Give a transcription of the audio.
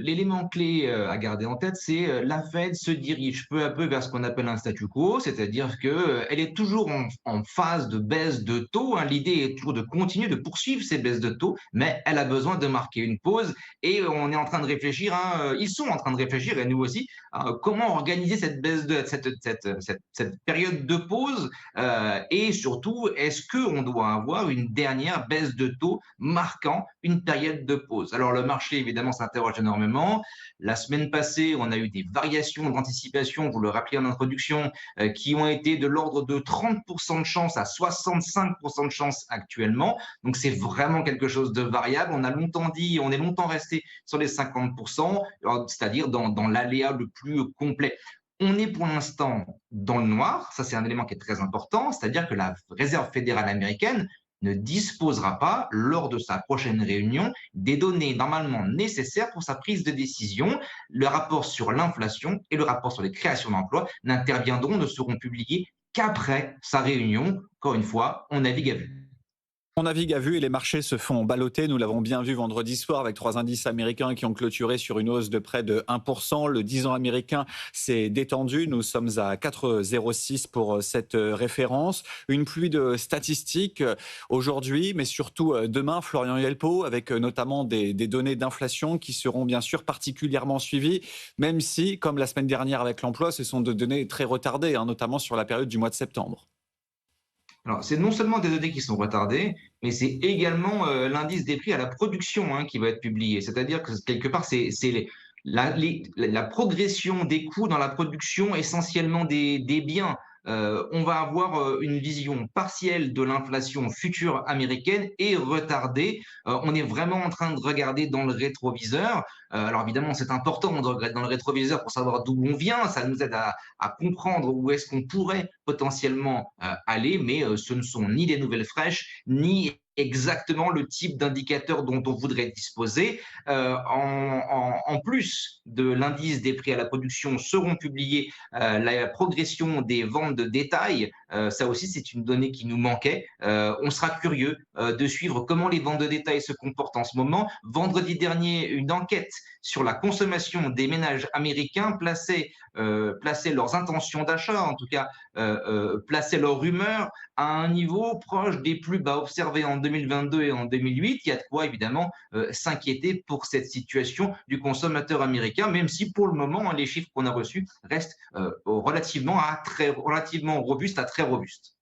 l'élément clé à garder en tête, c'est la Fed se dirige peu à peu vers ce qu'on appelle un statu quo, c'est-à-dire que elle est toujours en phase de baisse de taux, hein. L'idée est toujours de continuer de poursuivre ces baisses de taux, mais elle a besoin de marquer une pause et on est en train de réfléchir, hein, ils sont en train de réfléchir et nous aussi, comment organiser cette baisse de cette période de pause, et surtout, est-ce qu'on doit avoir une dernière baisse de taux marquant une période de pause? Alors le marché, évidemment, s'interroge énormément. La semaine passée, on a eu des variations d'anticipation, vous le rappelez en introduction, qui ont été de l'ordre de 30% de chance à 65% de chance actuellement. Donc c'est vraiment quelque chose de variable. On a longtemps dit, on est longtemps resté sur les 50%, c'est-à-dire dans l'aléa le plus complet. On est pour l'instant dans le noir, ça c'est un élément qui est très important, c'est-à-dire que la Réserve fédérale américaine ne disposera pas, lors de sa prochaine réunion, des données normalement nécessaires pour sa prise de décision. Le rapport sur l'inflation et le rapport sur les créations d'emplois n'interviendront, ne seront publiés qu'après sa réunion. Encore une fois, on navigue à vue. On navigue à vue et les marchés se font balloter. Nous l'avons bien vu vendredi soir avec 3 indices américains qui ont clôturé sur une hausse de près de 1%. Le 10 ans américain s'est détendu. Nous sommes à 4,06 pour cette référence. Une pluie de statistiques aujourd'hui, mais surtout demain, Florian Yelpo, avec notamment des données d'inflation qui seront bien sûr particulièrement suivies, même si, comme la semaine dernière avec l'emploi, ce sont des données très retardées, hein, notamment sur la période du mois de septembre. Alors, c'est non seulement des données qui sont retardées, mais c'est également l'indice des prix à la production, hein, qui va être publié. C'est-à-dire que quelque part, c'est la progression des coûts dans la production essentiellement des biens. On va avoir une vision partielle de l'inflation future américaine et retardée. On est vraiment en train de regarder dans le rétroviseur. Alors évidemment, c'est important de regarder dans le rétroviseur pour savoir d'où on vient. Ça nous aide à comprendre où est-ce qu'on pourrait potentiellement aller, mais ce ne sont ni des nouvelles fraîches, ni exactement le type d'indicateur dont on voudrait disposer. En plus de l'indice des prix à la production, seront publiées la progression des ventes de détail. Ça aussi, c'est une donnée qui nous manquait. On sera curieux de suivre comment les ventes de détail se comportent en ce moment. Vendredi dernier, une enquête sur la consommation des ménages américains plaçait leurs intentions d'achat, en tout cas plaçait leur rumeur à un niveau proche des plus bas observés en 2022 et en 2008. Il y a de quoi évidemment s'inquiéter pour cette situation du consommateur américain, même si pour le moment, hein, les chiffres qu'on a reçus restent relativement robustes à très robustes.